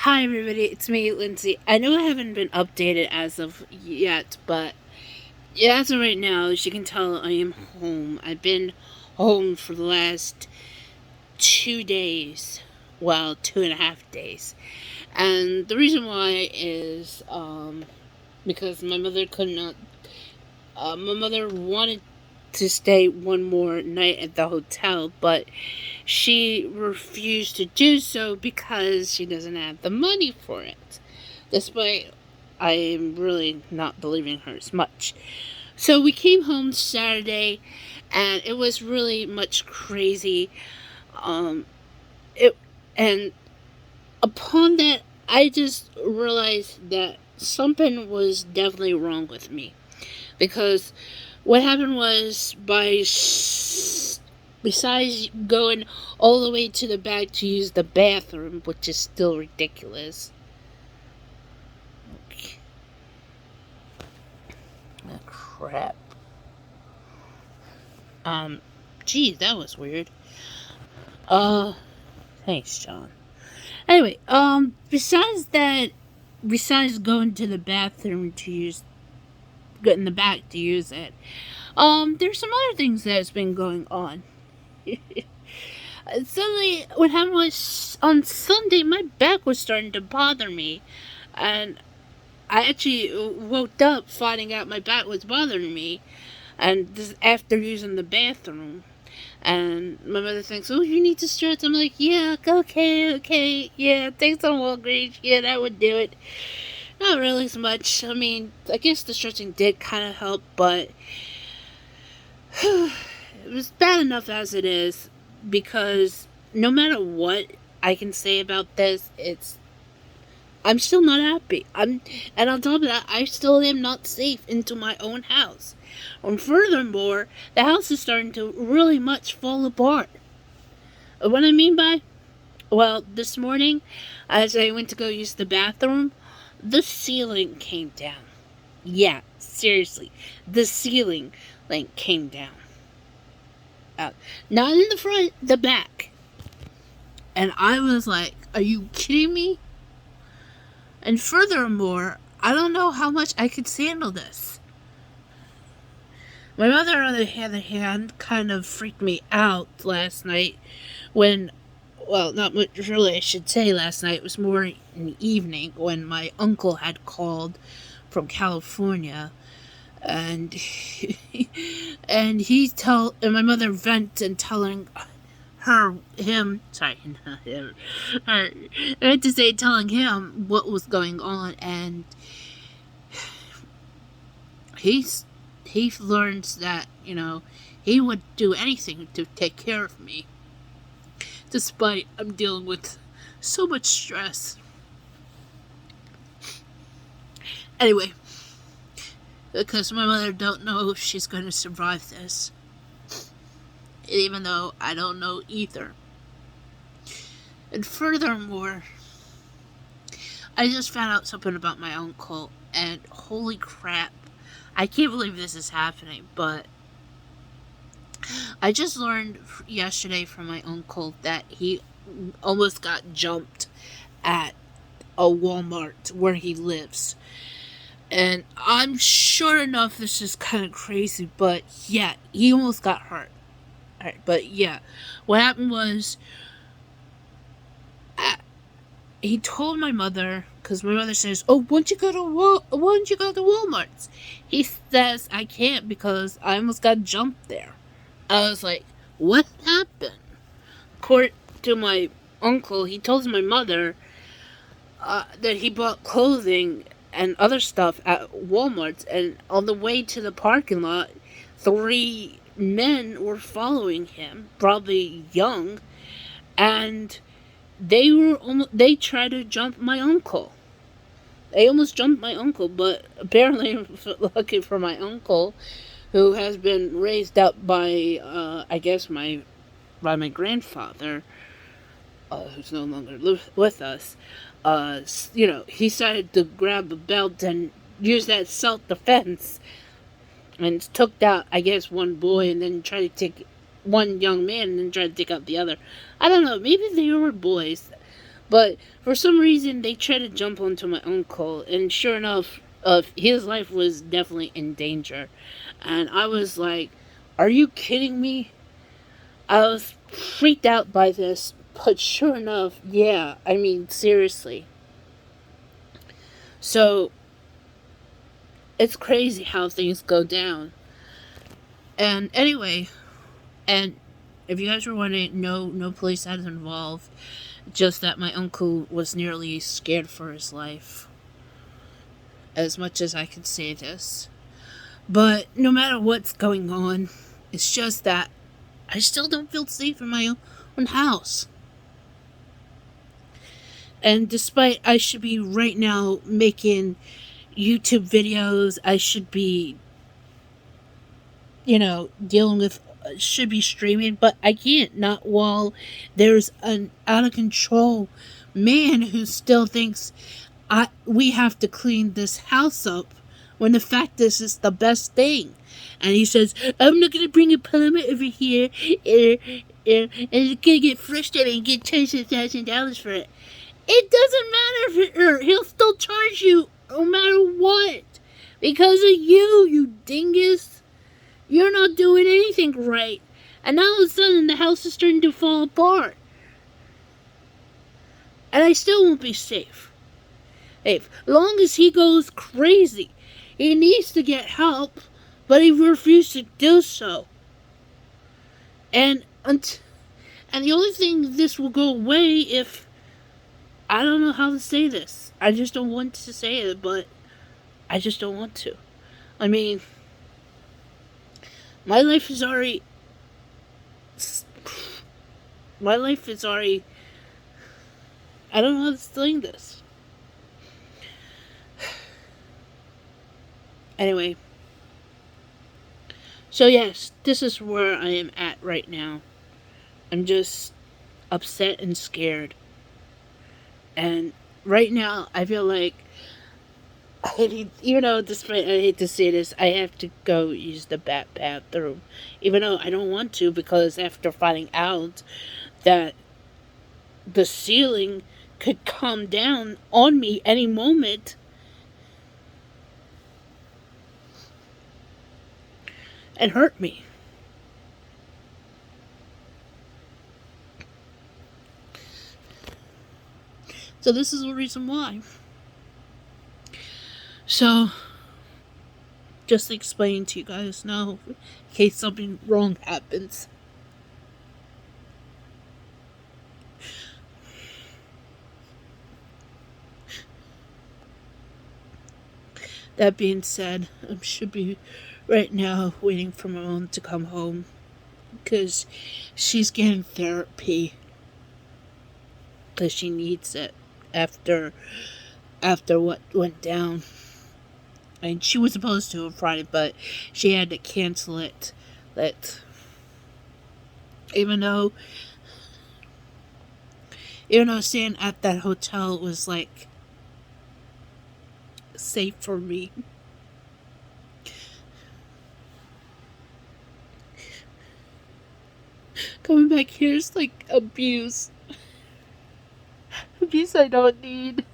Hi everybody, it's me, Lindsay. I know I haven't been updated as of yet, but yeah, as of right now, as you can tell, I am home. I've been home for the last 2 days. Well, 2.5 days. And the reason why is because my mother could not my mother wanted to stay one more night at the hotel, but she refused to do so because she doesn't have the money for it. Despite I am really not believing her as much. So we came home Saturday, and it was really much crazy. Um, it and upon that, I just realized that something was definitely wrong with me because what happened was besides going all the way to the back to use the bathroom, which is still ridiculous. Oh, crap. Gee, that was weird. Uh, Thanks, John. Anyway, besides going to the bathroom to get in the back to use it, there's some other things that's been going on. Suddenly, what happened was on Sunday, my back was starting to bother me, and I actually woke up finding out my back was bothering me, and this after using the bathroom. And my mother thinks, "Oh, you need to stretch." I'm like, "Yeah, okay, yeah, take some Walgreens. Yeah, that would do it." Not really so much. I mean, I guess the stretching did kind of help, but it was bad enough as it is because no matter what I can say about this, I'm still not happy. And on top of that, I still am not safe into my own house. And furthermore, the house is starting to really much fall apart. What I mean by, well, this morning, as I went to go use the bathroom, the ceiling came down. Yeah, seriously, the ceiling like came down. Not in the front, the back. And I was like, "Are you kidding me?" And furthermore, I don't know how much I could handle this. My mother, on the other hand, kind of freaked me out last night when, well, not much really, I should say last night. It was more in the evening when my uncle had called from California, and and my mother vented and telling not him, her, I meant to say telling him what was going on, and he's he learns that, he would do anything to take care of me, despite I'm dealing with so much stress. Anyway, because my mother don't know if she's going to survive this, even though I don't know either. And furthermore, I just found out something about my uncle, and holy crap, I can't believe this is happening, but I just learned yesterday from my uncle that he almost got jumped at a Walmart where he lives. And I'm sure enough this is kind of crazy, but yeah, he almost got hurt. But yeah, what happened was he told my mother, because my mother says, "Oh, why don't you go to Walmart's?" He says, "I can't because I almost got jumped there." I was like, "What happened?" According to my uncle, he told my mother that he bought clothing and other stuff at Walmart, and on the way to the parking lot, 3 men were following him, probably young, and they tried to jump my uncle. They almost jumped my uncle, but apparently, lucky for my uncle, who has been raised up by, I guess, by my grandfather, who's no longer with us, he started to grab a belt and use that self-defense, and took out, I guess, one boy, and then tried to take one young man, and then tried to take out the other. I don't know, maybe they were boys. But for some reason, they tried to jump onto my uncle, and sure enough, his life was definitely in danger. And I was like, "Are you kidding me?" I was freaked out by this, but sure enough, yeah. I mean, seriously. So it's crazy how things go down. And anyway, and if you guys were wondering, no police had involved. Just that my uncle was nearly scared for his life. As much as I can say this. But no matter what's going on, it's just that I still don't feel safe in my own house. And despite I should be right now making YouTube videos, I should be, dealing with, should be streaming, but I can't. Not while there's an out of control man who still thinks we have to clean this house up when the fact is it's the best thing. And he says, "I'm not going to bring a plumber over here and he's going to get frustrated and get $10,000 for it." It doesn't matter if it hurt. He'll still charge you no matter what. Because of you dingus. You're not doing anything right. And now all of a sudden the house is starting to fall apart. And I still won't be safe. Long as he goes crazy. He needs to get help, but he refused to do so. And the only thing this will go away if, I don't know how to say this. I just don't want to say it, but I just don't want to. I mean, my life is already, I don't know how to explain this. Anyway. So yes, this is where I am at right now. I'm just upset and scared. And right now, I feel like despite I hate to say this, I have to go use the bathroom. Even though I don't want to, because after finding out that the ceiling could come down on me any moment, and hurt me. So this is the reason why. So, just to explain to you guys now, in case something wrong happens. That being said, I should be right now waiting for my mom to come home. Because she's getting therapy. Because she needs it after what went down. And she was supposed to on Friday, but she had to cancel it. Even though staying at that hotel was like safe for me. Coming back here is like abuse. Abuse I don't need.